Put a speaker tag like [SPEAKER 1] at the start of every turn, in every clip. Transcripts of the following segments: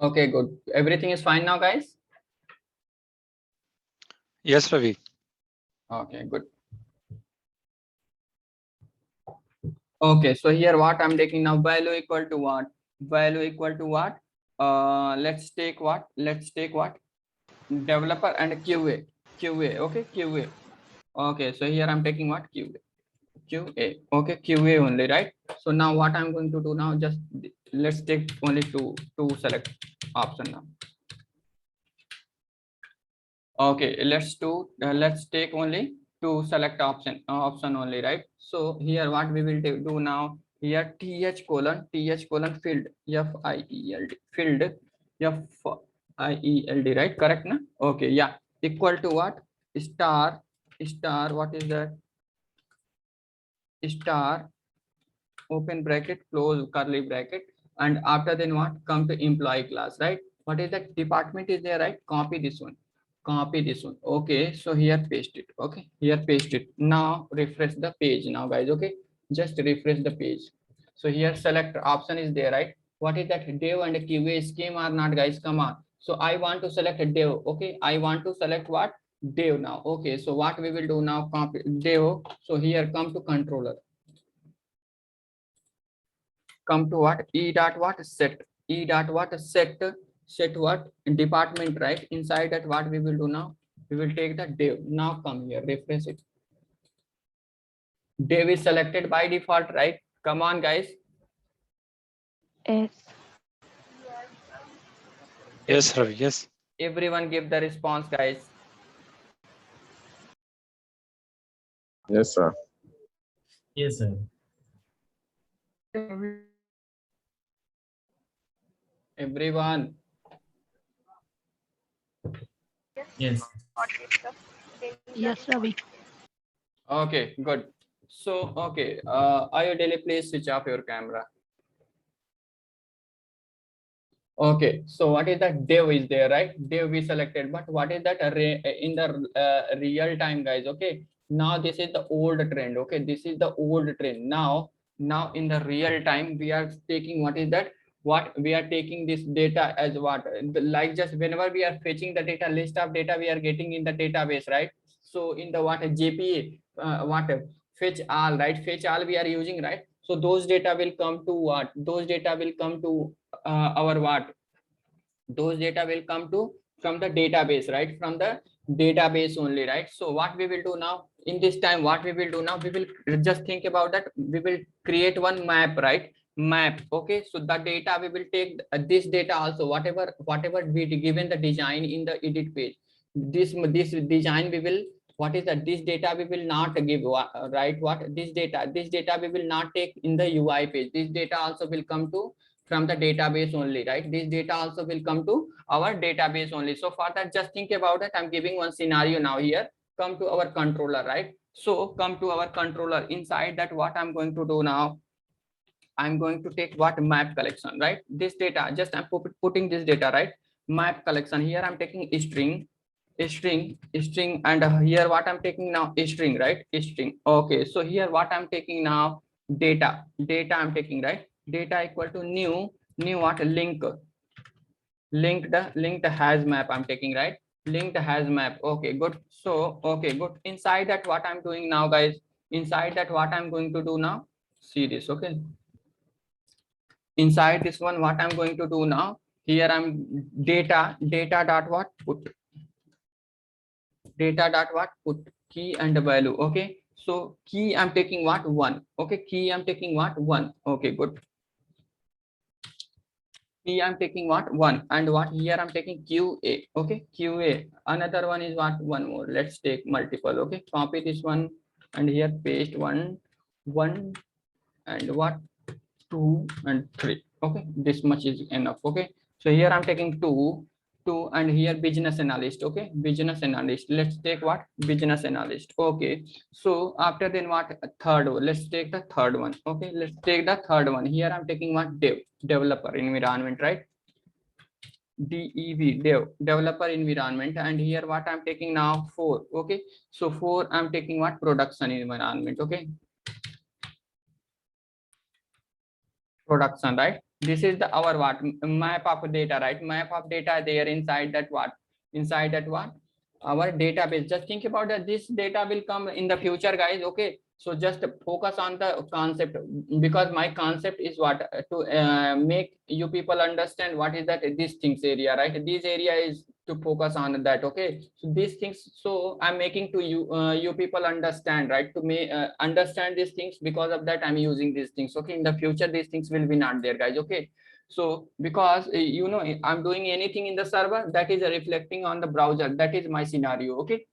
[SPEAKER 1] Okay, good. Everything is fine now, guys?
[SPEAKER 2] Yes, Ravi.
[SPEAKER 1] Okay, good. Okay, so here what I'm taking now, value equal to what? Value equal to what? Let's take what? Let's take what? Developer and QA. QA, okay, QA. Okay, so here I'm taking what? QA. QA. Okay, QA only, right? So now what I'm going to do now, just let's take only two select option now. Okay, let's take only two select option only, right? So here what we will do now, here th colon field field field, right? Correct na? Okay, yeah, equal to what? Star what is that? Star open bracket close curly bracket, and after then what, come to employee class, right? What is that? Department is there, right? Copy this one, copy this one. Okay, so here paste it. Okay, here paste it. Now refresh the page now, guys. Okay, just refresh the page. So here select option is there, right? What is that? Dev and QA scheme are not, guys? Come on. So I want to select a dev. Okay, I want to select what? Dev now. Okay, so what we will do now, copy dev. So here come to controller, come to what? E dot what? Set. E dot what? Set what? Department, right? Inside that what we will do now, we will take the dev. Now come here, refresh it. Dev is selected by default, right? Come on, guys.
[SPEAKER 3] Yes.
[SPEAKER 2] Yes, Ravi. Yes.
[SPEAKER 1] Everyone give the response, guys.
[SPEAKER 4] Yes, sir.
[SPEAKER 5] Yes, sir.
[SPEAKER 1] Everyone.
[SPEAKER 5] Yes.
[SPEAKER 3] Yes, Ravi.
[SPEAKER 1] Okay, good. So okay, Ayodele, please switch off your camera. Okay, so what is that? Dev is there, right? Dev we selected, but what is that in the real time, guys? Okay, now this is the old trend. Okay, this is the old trend. Now in the real time we are taking, what is that? What we are taking this data as what? Like just whenever we are fetching the data, list of data we are getting in the database, right? So in the what JPA, what fetch all, right? Fetch all we are using, right? So those data will come to what? Those data will come to our what? Those data will come to from the database, right? From the database only, right? So what we will do now in this time, what we will do now, we will just think about that. We will create one map, right? Map. Okay, so the data we will take this data also, whatever we given the design in the edit page, this design we will, what is that? This data we will not give, right? What this data we will not take in the UI page. This data also will come to from the database only, right? This data also will come to our database only. So for that, just think about it. I'm giving one scenario now here. Come to our controller, right? So come to our controller. Inside that, what I'm going to do now, I'm going to take what? Map collection, right? This data, just I'm putting this data, right? Map collection. Here I'm taking string, and here what I'm taking now, string, right? String. Okay, so here what I'm taking now, data I'm taking, right? Data equal to new what? Linked has map I'm taking, right? Linked has map. Okay, good. So okay, good. Inside that, what I'm doing now, guys, inside that, what I'm going to do now, see this. Okay, inside this one, what I'm going to do now, here I'm data dot what? Put data dot what? Put key and value. Okay, so key I'm taking what? 1. Okay, key I'm taking what? 1. Okay, good. Key I'm taking what? 1. And what here I'm taking QA. Okay, QA. Another one is what? One more. Let's take multiple. Okay, copy this one and here paste 1 and what? 2 and 3. Okay, this much is enough. Okay, so here I'm taking 2 and here business analyst. Okay, business analyst. Let's take what? Business analyst. Okay, so after then what? Third one. Let's take the third one. Okay, let's take the third one. Here I'm taking what? Developer environment, right? developer environment. And here what I'm taking now? 4. Okay, so 4 I'm taking what? Production environment. Okay, production, right? This is the our what map of data, right? Map of data there inside that what? Inside that what? Our database. Just think about that. This data will come in the future, guys. Okay. So just focus on the concept, because my concept is what to make you people understand what is that these things area, right? This area is to focus on that. Okay. So these things. So I'm making to you you people understand, right? To me understand these things, because of that I'm using these things. Okay. In the future these things will be not there, guys. Okay. So because you know I'm doing anything in the server, that is reflecting on the browser. That is my scenario. Okay.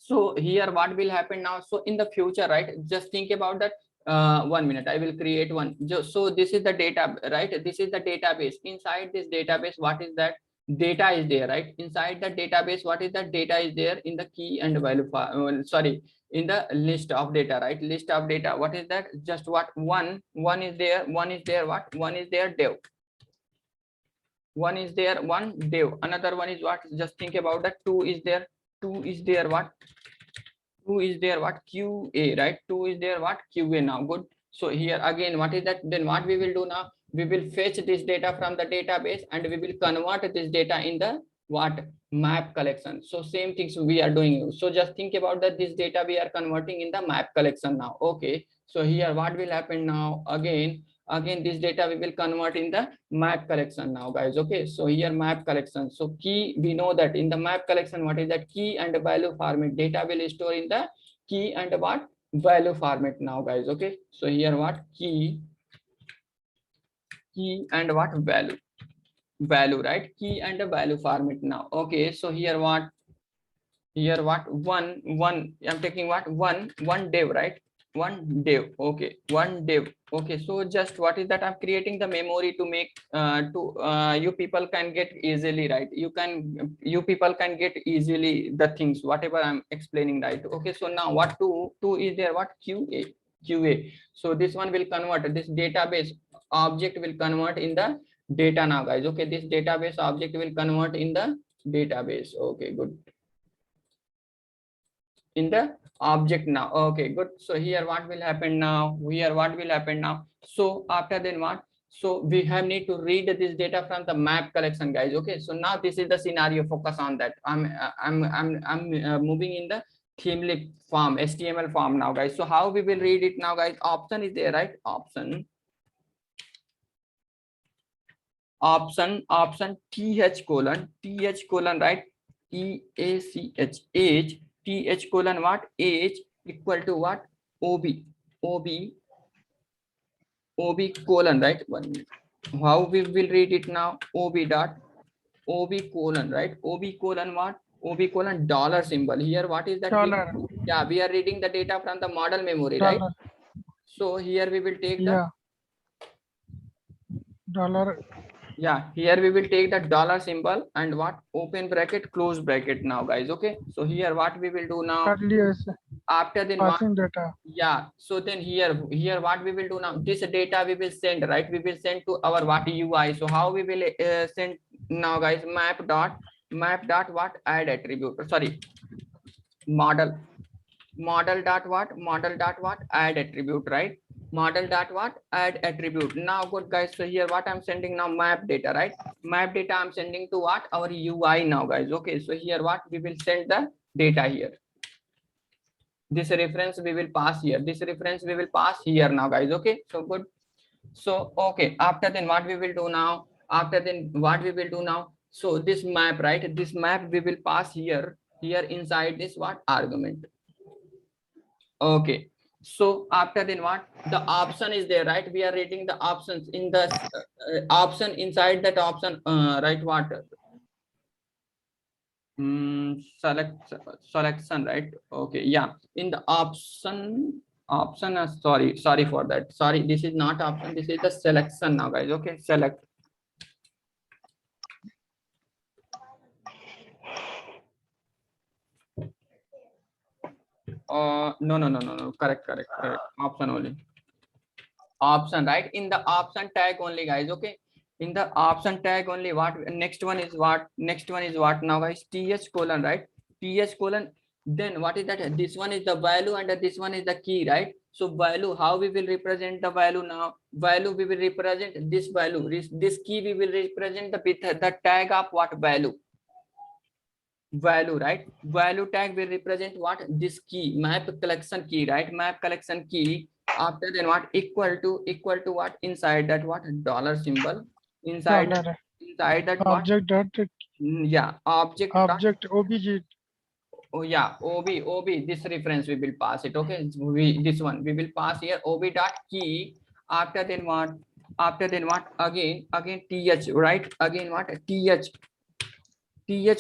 [SPEAKER 1] So here what will happen now? So in the future, right? Just think about that. 1 minute, I will create one. So this is the data, right? This is the database. Inside this database, what is that? Data is there, right? Inside the database, what is that? Data is there in the key and value sorry, in the list of data, right? List of data. What is that? Just what? One is there. One is there. What? One is there. Dev. One is there. One dev. Another one is what? Just think about that. Two is there. Two is there. What? 2 is there what? QA, right? 2 is there what? QA. Now good. So here again, what is that? Then what we will do now? We will fetch this data from the database and we will convert this data in the what? Map collection. So same things we are doing. So just think about that. This data we are converting in the map collection now. Okay. So here what will happen now? Again this data we will convert in the map collection now, guys. Okay. So here map collection. So key, we know that in the map collection, what is that? Key and value format. Data will store in the key and what? Value format now, guys. Okay. So here what? Key and what? Value, right? Key and a value format now. Okay. So here what? One I'm taking what? One dev, right? One dev. Okay. One dev. Okay. So just what is that? I'm creating the memory to make you people can get easily, right? You people can get easily the things whatever I'm explaining, right? Okay. So now what? Two is there what? QA. So this one will convert, this database object will convert in the data now, guys. Okay. This database object will convert in the database. Okay, good. In the object now. Okay, good. So here what will happen now? So after then what? So we have need to read this data from the map collection, guys. Okay. So now this is the scenario. Focus on that. I'm moving in the themely form, HTML form now, guys. So how we will read it now, guys? Option is there, right? Option th colon, right? EACH th colon what? H equal to what? OB colon, right? 1 minute. How we will read it now? OB colon, right? OB colon what? OB colon dollar symbol. Here what is that?
[SPEAKER 6] Dollar.
[SPEAKER 1] Yeah, we are reading the data from the model memory, right? So here we will take the
[SPEAKER 6] dollar.
[SPEAKER 1] Yeah, here we will take the dollar symbol and what? Open bracket, close bracket now, guys. Okay. So here what we will do now? After then what?
[SPEAKER 6] Data.
[SPEAKER 1] Yeah. So then here what we will do now? This data we will send, right? We will send to our what? UI. So how we will send now, guys? Map dot what? Add attribute. Sorry. Model dot what? Add attribute, right? Model dot what? Add attribute. Now good, guys. So here what I'm sending now? Map data, right? Map data I'm sending to what? Our UI now, guys. Okay. So here what? We will send the data here. This reference we will pass here. This reference we will pass here now, guys. Okay. So good. So okay. After then what we will do now? So this map, right? This map we will pass here inside this what? Argument. Okay. So after then what? The option is there, right? We are reading the options in the option inside that option, right? What? Selection, right? Okay. Yeah. In the option, sorry for that. Sorry, this is not option. This is the selection now, guys. Okay. Select. No. Correct. Option only. Option, right? In the option tag only, guys. Okay. In the option tag only. What? Next one is what now, guys? TH colon, right? TH colon Then what is that? This one is the value and this one is the key, right? So value, how we will represent the value now? Value we will represent this value. This key we will represent the tag of what value? Value, right? Value tag will represent what? This key, map collection key, right? Map collection key. After then what? Equal to what? Inside that what? Dollar symbol. Inside that what?
[SPEAKER 6] Object dot
[SPEAKER 1] Yeah, object dot
[SPEAKER 6] object obj.
[SPEAKER 1] Oh yeah, ob this reference we will pass it. Okay, this one we will pass here ob dot key. After then what? Again th, right? Again what? Th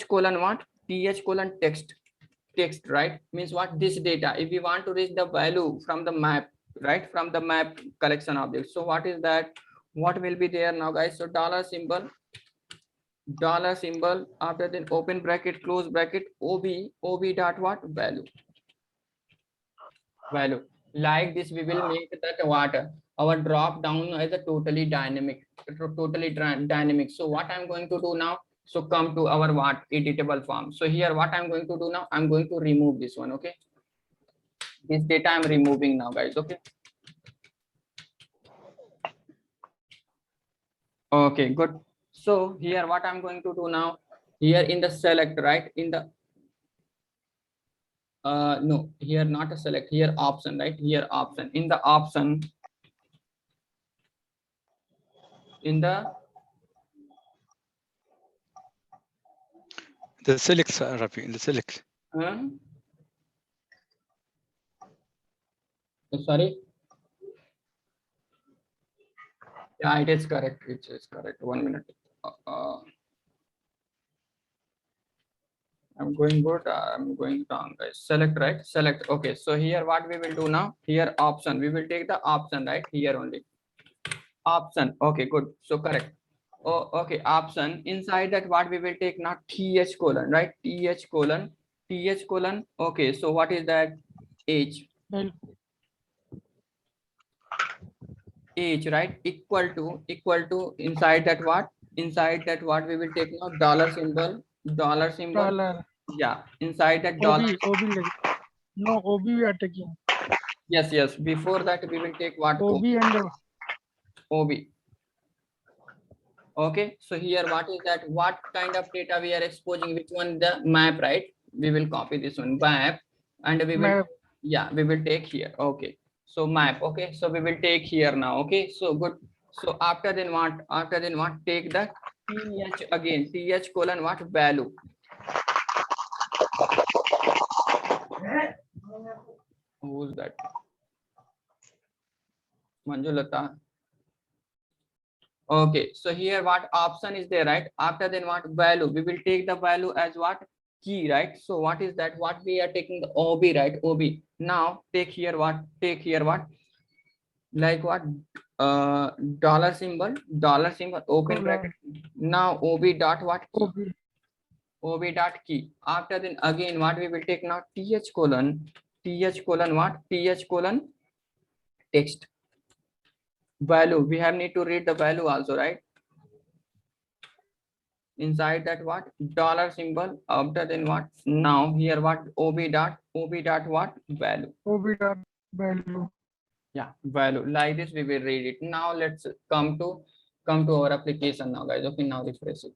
[SPEAKER 1] colon what? Th colon text, right? Means what? This data, if we want to reach the value from the map, right? From the map collection object. So what is that? What will be there now, guys? So dollar symbol, after then open bracket, close bracket, ob dot what? Value. Like this we will make that what? Our drop down is a totally dynamic. So what I'm going to do now? So come to our what? Editable form. So here what I'm going to do now? I'm going to remove this one. Okay, this data I'm removing now, guys. Okay, good. So here what I'm going to do now? Here in the select, right? In the no, here not a select, here option, right? Here option, in the option, in the
[SPEAKER 2] select, Ravi, in the select.
[SPEAKER 1] Sorry. Yeah, it is correct. It is correct. 1 minute. I'm going good. I'm going wrong, guys. Select, right? Select. Okay. So here what we will do now? Here option. We will take the option, right? Here only. Option. Okay, good. So correct. Oh, okay. Option. Inside that what we will take now? TH colon, right? TH colon. Okay. So what is that? H. H, right? Equal to inside that what? Inside that what we will take now? Dollar symbol. Yeah. Inside that dollar.
[SPEAKER 6] No, ob we are taking.
[SPEAKER 1] Yes. Before that we will take what?
[SPEAKER 6] Ob and
[SPEAKER 1] ob. Okay. So here what is that? What kind of data we are exposing? Which one? The map, right? We will copy this one, map, and we will
[SPEAKER 6] map.
[SPEAKER 1] Yeah, we will take here. Okay. So map. Okay. So we will take here now. Okay. So good. So after then what? Take the th again. Th colon what? Value. Who's that? Manjulata. Okay. So here what option is there, right? After then what? Value. We will take the value as what? Key, right? So what is that? What we are taking the ob, right? Ob. Now take here what? Like what? Dollar symbol, open bracket. Now ob dot what? Ob dot key. After then again what we will take now? th colon what? Th colon text. Value. We have need to read the value also, right? Inside that what? Dollar symbol. After then what? Now here what? ob dot what? Value.
[SPEAKER 6] Ob dot value.
[SPEAKER 1] Yeah, value. Like this we will read it. Now let's come to our application now, guys. Okay, now refresh it.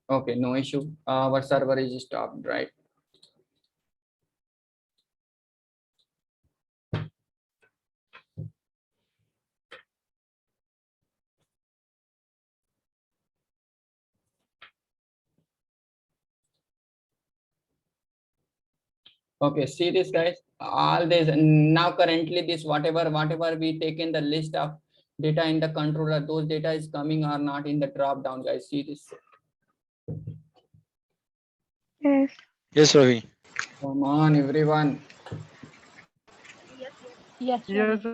[SPEAKER 1] Okay, no issue. Our server is stopped, right? Okay, see this, guys. All this now currently this whatever we take in the list of data in the controller, those data is coming or not in the drop down, guys. See this.
[SPEAKER 3] Yes.
[SPEAKER 2] Yes, Ravi.
[SPEAKER 1] Come on, everyone.
[SPEAKER 6] Yes.
[SPEAKER 5] Yes,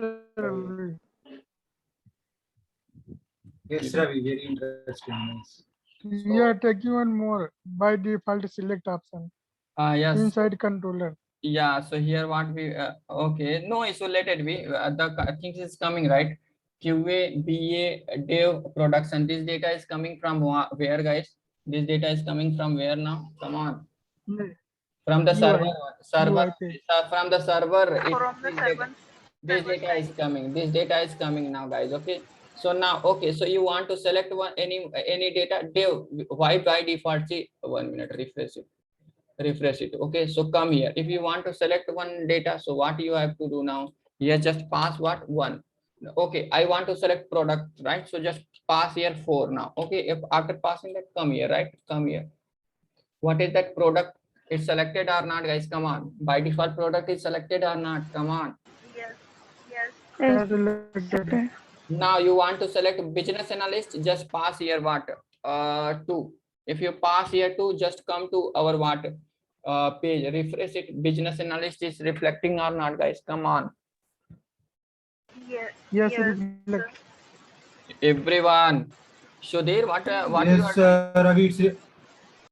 [SPEAKER 5] Ravi, very interesting. Nice.
[SPEAKER 6] We are taking one more by default select option
[SPEAKER 1] Yes.
[SPEAKER 6] inside controller.
[SPEAKER 1] Yeah. So here what we okay. No issue. Let it be. The things is coming, right? QA, BA, dev, production. This data is coming from where, guys? This data is coming from where now? Come on. From the
[SPEAKER 6] UI.
[SPEAKER 1] server,
[SPEAKER 6] UIP.
[SPEAKER 1] from the server,
[SPEAKER 7] From the
[SPEAKER 1] this
[SPEAKER 7] server
[SPEAKER 1] data is coming. This data is coming now, guys. Okay. So now, okay. So you want to select one any data. Dev, why by default? See, 1 minute. Refresh it. Refresh it. Okay. So come here. If you want to select one data, so what you have to do now? Here, just pass what one. Okay. I want to select product, right? So just pass here 4 now. Okay. If after passing that, come here, right? Come here. What is that product? It's selected or not, guys? Come on. By default, product is selected or not? Come on.
[SPEAKER 7] Yes. Yes.
[SPEAKER 3] Yes.
[SPEAKER 6] Selected.
[SPEAKER 1] Now you want to select business analyst, just pass here what? 2. If you pass here 2, just come to our what? Page, refresh it. Business analyst is reflecting or not, guys? Come on.
[SPEAKER 7] Yes.
[SPEAKER 6] Yes,
[SPEAKER 7] Yes.
[SPEAKER 6] reflect.
[SPEAKER 1] Everyone. Sudhir, what you are
[SPEAKER 5] Yes,
[SPEAKER 1] doing?
[SPEAKER 5] Ravi.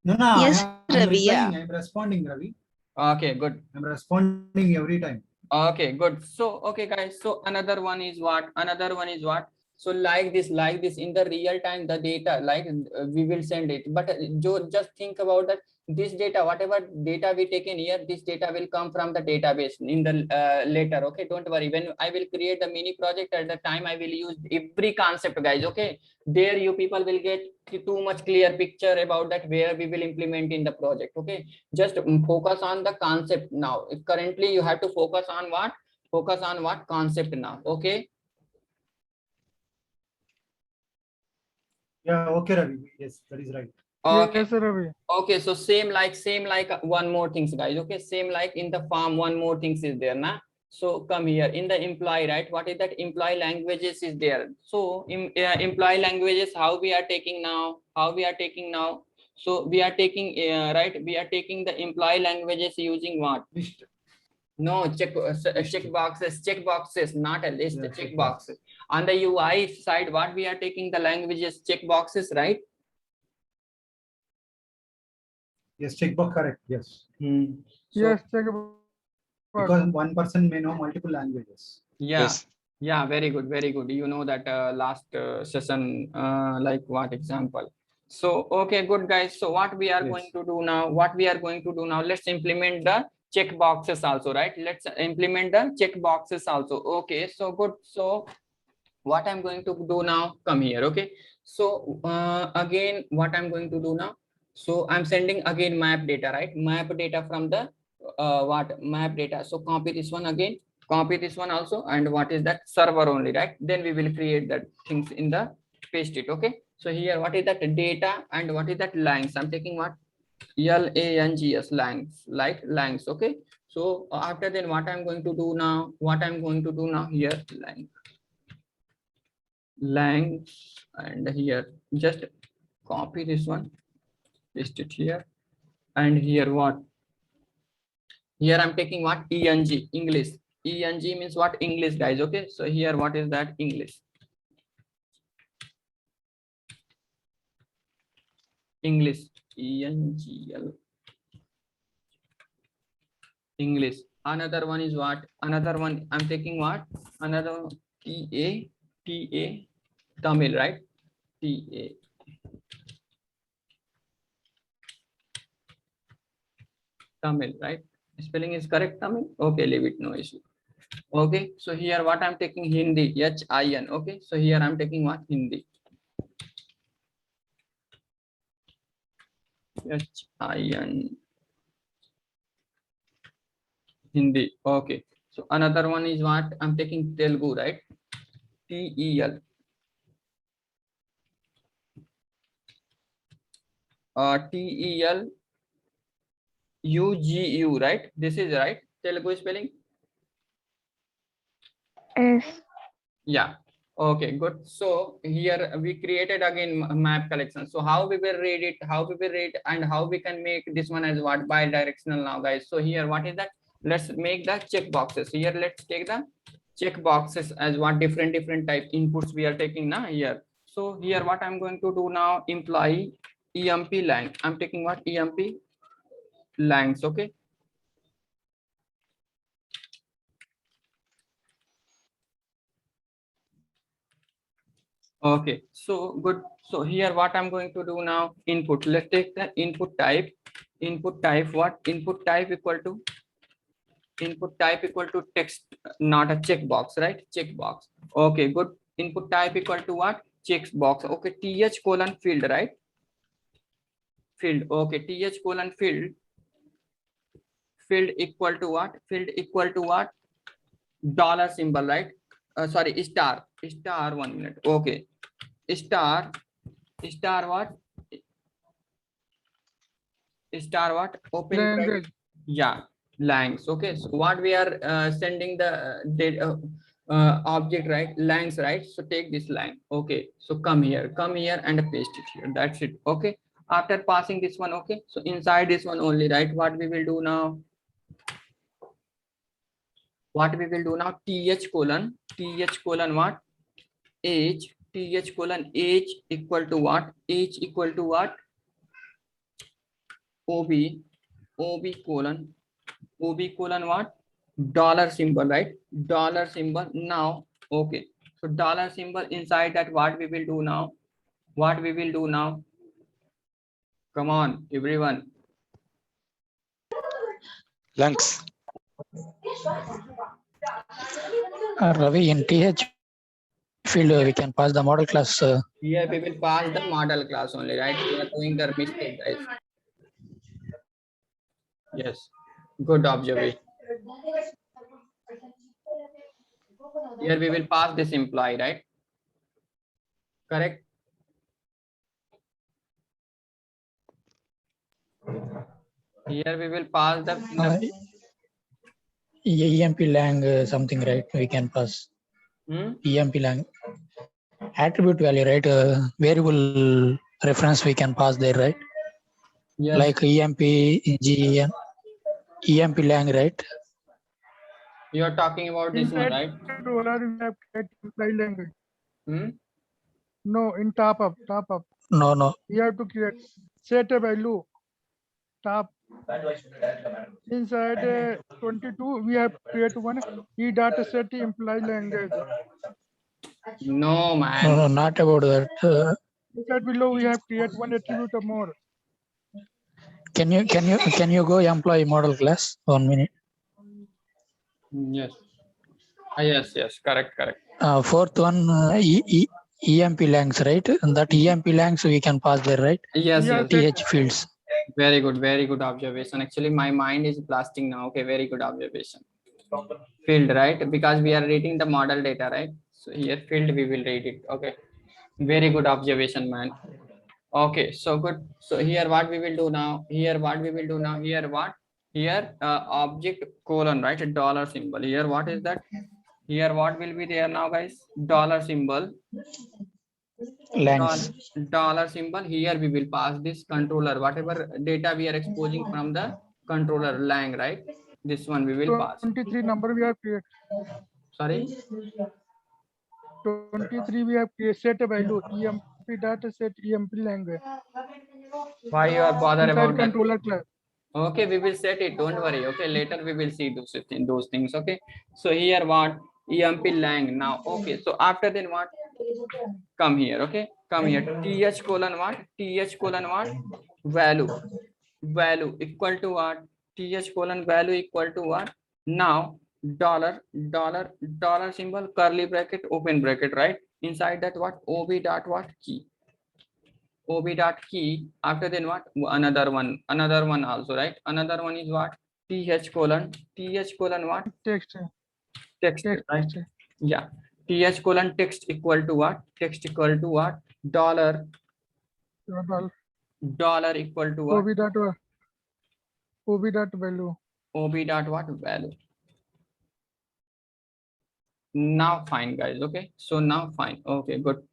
[SPEAKER 5] No,
[SPEAKER 8] Yes,
[SPEAKER 5] I'm
[SPEAKER 8] Ravi,
[SPEAKER 5] replying.
[SPEAKER 8] yeah.
[SPEAKER 5] I'm responding, Ravi.
[SPEAKER 1] Okay, good.
[SPEAKER 5] I'm responding every time.
[SPEAKER 1] Okay, good. So, okay, guys. So another one is what? Another one is what? So like this in the real time, the data, like we will send it. But just think about that. This data, whatever data we take in here, this data will come from the database in the later. Okay, don't worry. When I will create the mini project at the time, I will use every concept, guys. Okay, there you people will get too much clear picture about that where we will implement in the project. Okay, just focus on the concept now. Currently you have to focus on what? Focus on what concept now. Okay.
[SPEAKER 5] Yeah, okay, Ravi. Yes, that is right.
[SPEAKER 1] Okay.
[SPEAKER 6] Yes, Ravi.
[SPEAKER 1] Okay, so same like one more things, guys. Okay, same like in the farm, one more things is there now. So come here in the employee, right? What is that? Employee languages is there. So employee languages, how we are taking now? How we are taking now? So we are taking right. We are taking the employee languages using what?
[SPEAKER 5] List.
[SPEAKER 1] No, check boxes, not a list.
[SPEAKER 5] Yeah,
[SPEAKER 1] check
[SPEAKER 5] check
[SPEAKER 1] boxes. On the UI side, what we are taking the languages check boxes, right?
[SPEAKER 5] Yes, checkbox correct. Yes.
[SPEAKER 1] So,
[SPEAKER 6] Yes, check about.
[SPEAKER 5] Because one person may know multiple languages.
[SPEAKER 1] yeah.
[SPEAKER 2] Yes.
[SPEAKER 1] Yeah, very good, very good. You know that last session, like what example? So, okay, good guys. So what we are
[SPEAKER 5] Yes.
[SPEAKER 1] going to do now? What we are going to do now? Let's implement the check boxes also, right? Let's implement the check boxes also. Okay, so good. So what I'm going to do now? Come here. Okay. So again, what I'm going to do now? So I'm sending again map data, right? Map data from the what map data. So copy this one again. Copy this one also, and what is that? Server only, right? Then we will create that things in the paste it. Okay, so here what is that? Data, and what is that? Lines. I'm taking what? LANGS, lines, like lines. Okay, so after then what I'm going to do now? What I'm going to do now? Here length, and here just copy this one, paste it here, and here what? Here I'm taking what? ENG, English. ENG means what? English, guys. Okay, so here what is that? English. English, ENGL, English. Another one is what? Another one I'm taking what? Another TA, Tamil, right? TA. Tamil, right? Spelling is correct, Tamil? Okay, leave it, no issue. Okay, so here what I'm taking? Hindi, HIN. Okay, so here I'm taking what? Hindi. HIN. Hindi. Okay, so another one is what? I'm taking Telugu, right? TEL. TEL UGU, right? This is right. Telugu spelling.
[SPEAKER 3] Yes.
[SPEAKER 1] Yeah. Okay, good. So here we created again map collection. So how we will read it, how we will read, and how we can make this one as what? Bi-directional now, guys. So here what is that? Let's make the check boxes. Here let's take the check boxes as what? Different type inputs we are taking now here. So here what I'm going to do now? Employee EMP line. I'm taking what? EMP lines. Okay. Okay, so good. So here what I'm going to do now? Input. Let's take the input type. Input type what? Input type equal to text, not a checkbox, right? Checkbox. Okay, good. Input type equal to what? Checkbox. Okay, th colon field, right? Field. Okay, th colon field. Field equal to what? Field equal to what? Dollar symbol, right? Sorry, star. 1 minute. Okay, star what? Star what? Open bracket.
[SPEAKER 6] Language.
[SPEAKER 1] Yeah, lengths. Okay, so what we are sending the data object, right? Lengths, right? So take this line. Okay, so come here and paste it here. That's it. Okay, after passing this one, okay, so inside this one only, right? What we will do now? Th colon what? Age. Th colon age equal to what? Age equal to what? ob colon what? Dollar symbol, right? Dollar symbol. Now, okay, so dollar symbol inside that, what we will do now? Come on, everyone.
[SPEAKER 2] Length.
[SPEAKER 8] Ravi, in TH field, we can pass the model class.
[SPEAKER 1] Here we will pass the model class only, right? We are doing the mistake, guys. Yes, good observation. Here we will pass this employee, right? Correct. Here we will pass the
[SPEAKER 8] EMP lang something, right? We can pass EMP lang attribute value, right? Variable reference we can pass there, right?
[SPEAKER 1] yes.
[SPEAKER 8] Like EMP, GEN, EMP lang, right?
[SPEAKER 1] You are talking about this one, right?
[SPEAKER 6] Controller we have created imply language.
[SPEAKER 1] Hmm?
[SPEAKER 6] No, in top up.
[SPEAKER 8] No.
[SPEAKER 6] We have to create set a value. Top. Inside 22, we have create one e data set imply language.
[SPEAKER 1] No, man.
[SPEAKER 8] No, not about that.
[SPEAKER 6] Inside below, we have create one attribute or more.
[SPEAKER 8] Can you go employee model class? 1 minute.
[SPEAKER 1] Yes. Yes. Correct.
[SPEAKER 8] Fourth one, EMP langs, right? And that EMP langs we can pass there, right?
[SPEAKER 1] Yes.
[SPEAKER 8] TH fields.
[SPEAKER 1] Very good observation. Actually, my mind is blasting now. Okay, very good observation. Field, right? Because we are reading the model data, right? So here field we will read it. Okay, very good observation, man. Okay, so good. So here what we will do now? Here object colon, right? A dollar symbol. Here what is that? Here what will be there now, guys? Dollar symbol.
[SPEAKER 8] Langs.
[SPEAKER 1] Dollar symbol. Here we will pass this controller, whatever data we are exposing from the controller lang, right? This one we will pass.
[SPEAKER 6] 23 number we have created.
[SPEAKER 1] Sorry.
[SPEAKER 6] 23 we have created set a value EMP data set EMP language.
[SPEAKER 1] Why you are bothered
[SPEAKER 6] Inside
[SPEAKER 1] about that?
[SPEAKER 6] controller class.
[SPEAKER 1] Okay, we will set it. Don't worry. Okay, later we will see those things. Okay. So here what? EMP lang now. Okay. So after then what? Come here. Okay. Come here. TH colon what? Value equal to what? TH colon value equal to what? Now dollar symbol, curly bracket, open bracket, right? Inside that what? ob dot what? Key. ob dot key. After then what? Another one also, right? Another one is what? th colon what?
[SPEAKER 6] Text,
[SPEAKER 1] Right? Yeah. th colon text equal to what? Dollar equal to what?
[SPEAKER 6] OB dot value.
[SPEAKER 1] ob dot what? Value. Now fine, guys. Okay, so now fine. Okay, good.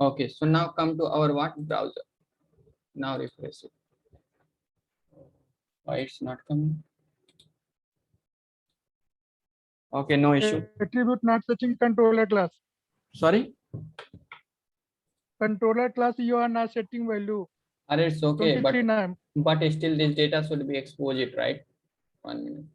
[SPEAKER 1] Okay, so now come to our what? Browser. Now refresh it. Why it's not coming? Okay, no issue.
[SPEAKER 6] Attribute not setting controller class.
[SPEAKER 1] Sorry.
[SPEAKER 6] Controller class you are not setting value.
[SPEAKER 1] It's okay, but
[SPEAKER 6] name.
[SPEAKER 1] still this data should be exposed, right? 1 minute.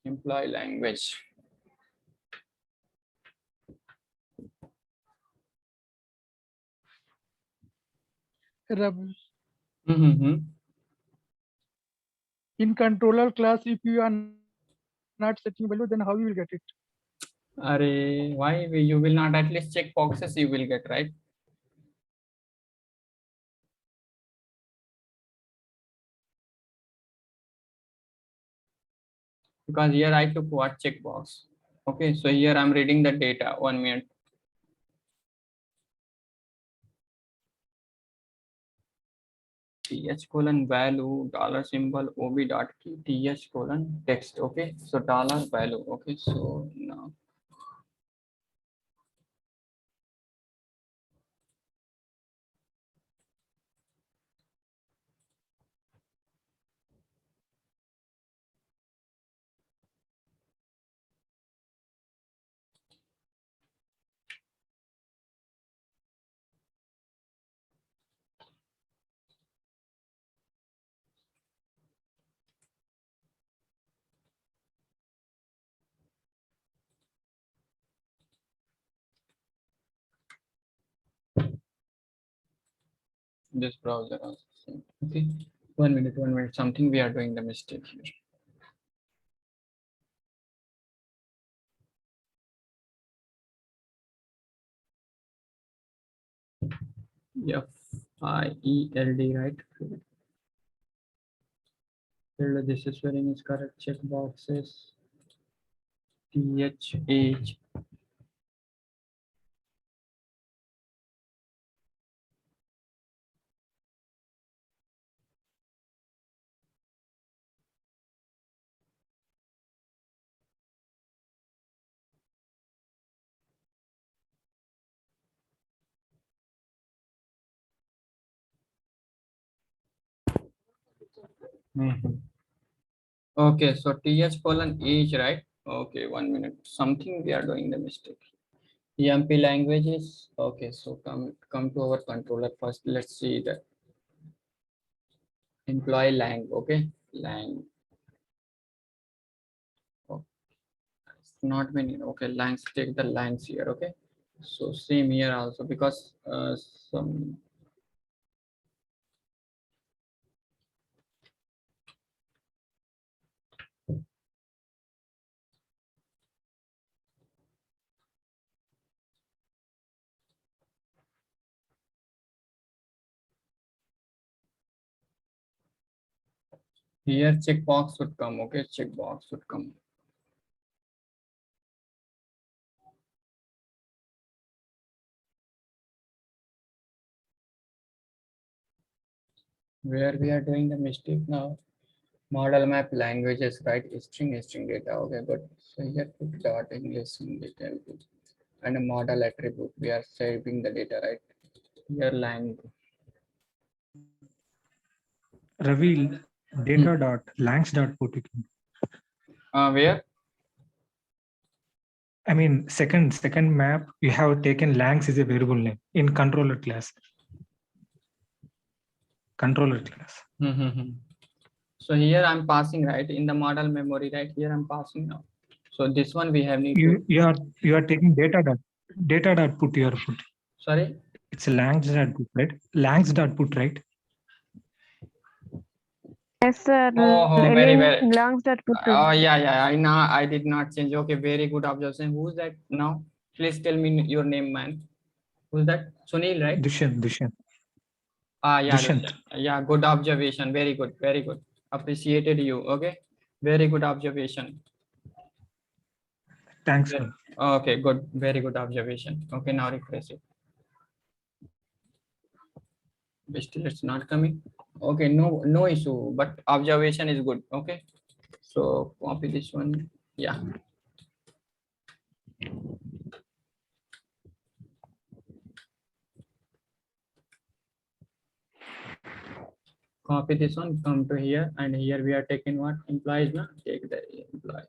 [SPEAKER 1] employee language.
[SPEAKER 6] Ravi,
[SPEAKER 1] Mm-hmm.
[SPEAKER 6] in controller class, if you are not setting value, then how you will get it?
[SPEAKER 1] Why you will not at least check boxes you will get, right? Because here I took what checkbox. Okay, so here I'm reading the data. 1 minute. th colon value dollar symbol ob dot key th colon text. Okay, so dollar value. Okay, so now this browser also same. Okay, 1 minute, 1 minute. Something we are doing the mistake here. FIELD, right? Field, this is spelling is correct. Check boxes. TH. Okay, so TH colon H, right? Okay, 1 minute. Something we are doing the mistake. EMP languages. Okay, so come to our controller first. Let's see the employee lang. Okay, lang. Oh, it's not many. Okay, langs. Take the langs here. Okay, so same here also because some. Here checkbox would come. Okay, checkbox would come. Where we are doing the mistake now. Model map languages, right? String data. Okay, good. So here put dot English data and a model attribute. We are saving the data, right? Here language.
[SPEAKER 9] Ravi, data dot langs dot put it in.
[SPEAKER 1] Where?
[SPEAKER 9] I mean, second map, you have taken langs is a variable name in controller class. Controller class.
[SPEAKER 1] So here I'm passing, right, in the model memory, right? Here I'm passing now. So this one we have need to.
[SPEAKER 9] You are taking data dot put your put.
[SPEAKER 1] Sorry.
[SPEAKER 9] It's langs dot put, right? Langs dot put, right?
[SPEAKER 3] Yes, sir.
[SPEAKER 1] Oh, very well.
[SPEAKER 3] Lungs that put.
[SPEAKER 1] Oh yeah. I did not change. Okay, very good observation. Who's that now? Please tell me your name, man. Who's that? Sunil, right?
[SPEAKER 9] Dushyant.
[SPEAKER 1] Yeah,
[SPEAKER 9] Dushyant.
[SPEAKER 1] yeah, good observation. Very good, very good. Appreciated you. Okay, very good observation.
[SPEAKER 9] Thanks, sir.
[SPEAKER 1] Okay, good, very good observation. Okay, now refresh it. Still it's not coming. Okay, no issue, but observation is good. Okay, so copy this one. Yeah. Copy this one, come to here, and here we are taking what? Employees, na? Take the employee.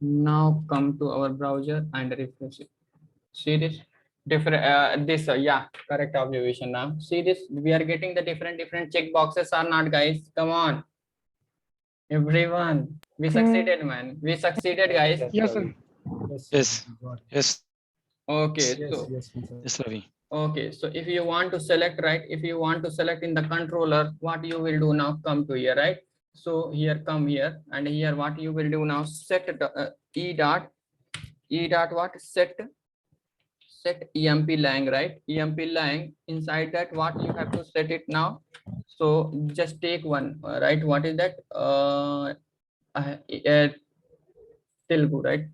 [SPEAKER 1] Now come to our browser and refresh it. See this? Different yeah, correct observation. Now see this, we are getting the different check boxes or not, guys? Come on, everyone. We
[SPEAKER 3] Okay.
[SPEAKER 1] succeeded, man. We succeeded, guys.
[SPEAKER 6] Yes, sir.
[SPEAKER 2] Yes. Yes.
[SPEAKER 1] Okay,
[SPEAKER 5] Yes,
[SPEAKER 1] so
[SPEAKER 5] yes, yes.
[SPEAKER 2] Yes, Ravi.
[SPEAKER 1] okay, so if you want to select, right, if you want to select in the controller, what you will do now, come to here, right? So here, come here, and here what you will do now, set e dot what, set emp lang, right? Emp lang, inside that what you have to set it now. So just take one, right? What is that? Telugu, right?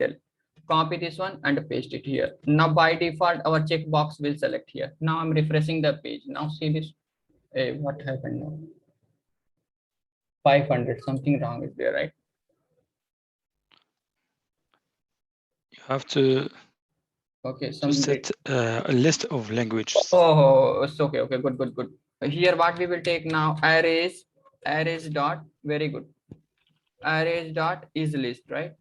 [SPEAKER 1] Copy this one and paste it here. Now by default our checkbox will select here. Now I'm refreshing the page. Now see this. Hey, what happened now? 500, something wrong is there, right?
[SPEAKER 2] You have to
[SPEAKER 1] Okay, some
[SPEAKER 2] set a list of languages.
[SPEAKER 1] oh, it's okay, okay, good. Here what we will take now, arrays dot, very good, arrays dot is list, right?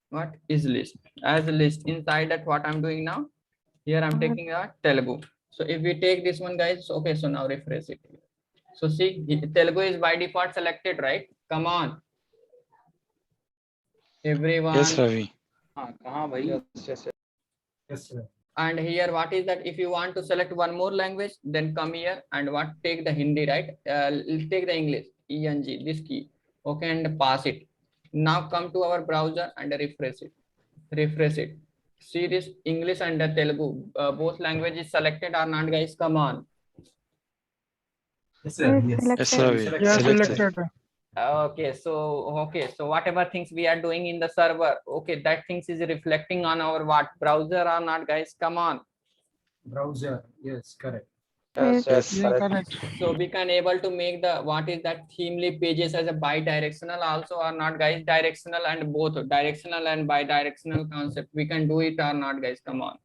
[SPEAKER 1] What is list? As a list, inside that what I'm doing now, here I'm taking a Telugu. So if we take this one, guys, okay, so now refresh it. So see, Telugu is by default selected, right? Come on, everyone.
[SPEAKER 2] Yes, Ravi.
[SPEAKER 5] Yes, sir.
[SPEAKER 1] And here what is that, if you want to select one more language, then come here and what, take the Hindi, right? Take the English, ENG, this key, okay, and pass it. Now come to our browser and refresh it. See this English and the Telugu, both languages selected or not, guys? Come on.
[SPEAKER 5] Yes, sir.
[SPEAKER 3] Yes,
[SPEAKER 5] Yes.
[SPEAKER 2] Yes,
[SPEAKER 3] selected.
[SPEAKER 2] Ravi.
[SPEAKER 6] Yeah,
[SPEAKER 2] Selected.
[SPEAKER 6] selected.
[SPEAKER 1] Okay, so whatever things we are doing in the server, okay, that things is reflecting on our what, browser or not, guys? Come on.
[SPEAKER 5] Browser. Yes, correct.
[SPEAKER 3] Yes.
[SPEAKER 6] Yeah, correct.
[SPEAKER 1] So we can able to make the what is that themely pages as a bi-directional also or not, guys? Directional and both, directional and bi-directional concept, we can do it or not, guys? Come on.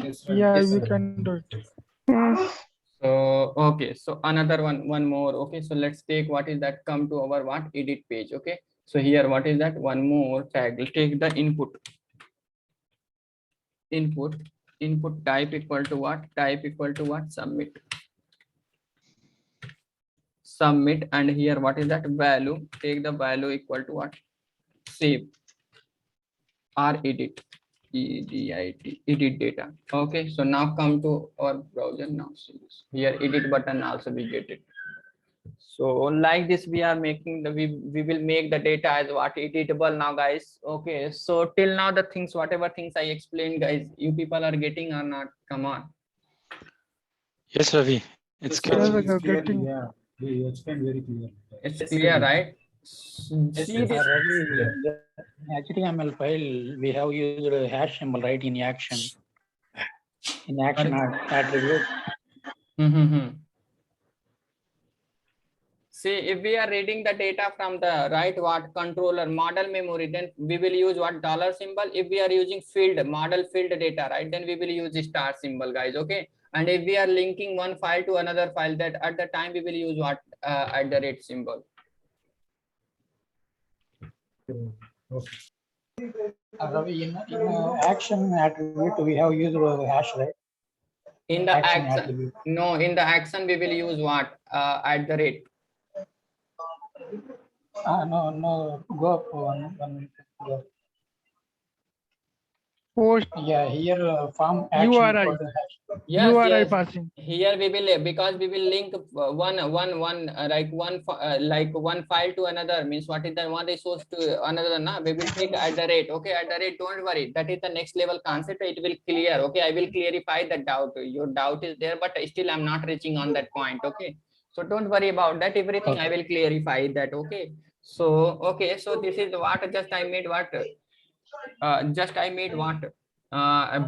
[SPEAKER 5] Yes, sir.
[SPEAKER 6] Yeah,
[SPEAKER 5] Yes,
[SPEAKER 6] we
[SPEAKER 5] sir.
[SPEAKER 6] can do it.
[SPEAKER 3] Yes.
[SPEAKER 1] So okay, so another one more. Okay, so let's take what is that, come to our what, edit page. Okay, so here what is that, one more tag, we'll take the input type equal to what, submit, and here what is that, value, take the value equal to what, save or edit, edit data. Okay, so now come to our browser. Now see this here, edit button also we get it. So like this we are making the, we will make the data as what, editable now, guys. Okay, so till now the things, whatever things I explained, guys, you people are getting or not? Come on.
[SPEAKER 2] Yes, Ravi. It's
[SPEAKER 5] Yes,
[SPEAKER 2] good.
[SPEAKER 5] sir.
[SPEAKER 6] Yes,
[SPEAKER 5] It's clear.
[SPEAKER 6] getting-
[SPEAKER 5] Yeah, you explained very clear.
[SPEAKER 1] It's clear, right? See this.
[SPEAKER 8] Ravi, in the HTML file, we have used a hash symbol, right, in action. In action attribute.
[SPEAKER 1] See, if we are reading the data from the right, what, controller model memory, then we will use what, dollar symbol. If we are using field, model field data, right, then we will use the star symbol, guys. Okay, and if we are linking one file to another file, that at the time we will use what, @ symbol.
[SPEAKER 5] Okay.
[SPEAKER 8] Ravi, in action attribute, we have used a hash, right?
[SPEAKER 1] In the
[SPEAKER 8] Action
[SPEAKER 1] action,
[SPEAKER 8] attribute.
[SPEAKER 1] no, in the action we will use what, @.
[SPEAKER 8] No, go up one minute. Go.
[SPEAKER 6] Post
[SPEAKER 8] Yeah, here farm action.
[SPEAKER 6] URI.
[SPEAKER 8] equal to hash.
[SPEAKER 1] Yes,
[SPEAKER 6] URI
[SPEAKER 1] yes.
[SPEAKER 6] passing.
[SPEAKER 1] Here we will, because we will link one like one file to another, means what is the one resource to another, na, we will take @. Okay, @, don't worry, that is the next level concept, it will clear. Okay, I will clarify the doubt, your doubt is there, but still I'm not reaching on that point. Okay, so don't worry about that, everything I will clarify that. Okay, so okay, so this is what just I made what,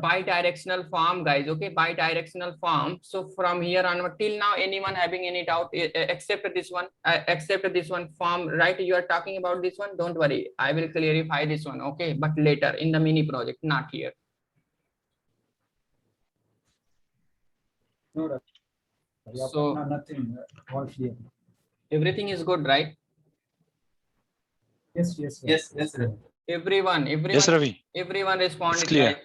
[SPEAKER 1] bi-directional form, guys. Okay, bi-directional form. So from here on till now, anyone having any doubt, except this one form, right? You are talking about this one, don't worry, I will clarify this one. Okay, but later in the mini project, not here.
[SPEAKER 5] No, Ravi.
[SPEAKER 1] So
[SPEAKER 5] No, nothing. All clear.
[SPEAKER 1] everything is good, right?
[SPEAKER 5] Yes, yes, sir.
[SPEAKER 4] Yes, sir.
[SPEAKER 1] Everyone
[SPEAKER 2] Yes, Ravi.
[SPEAKER 1] everyone responded,
[SPEAKER 2] clear.
[SPEAKER 1] guys.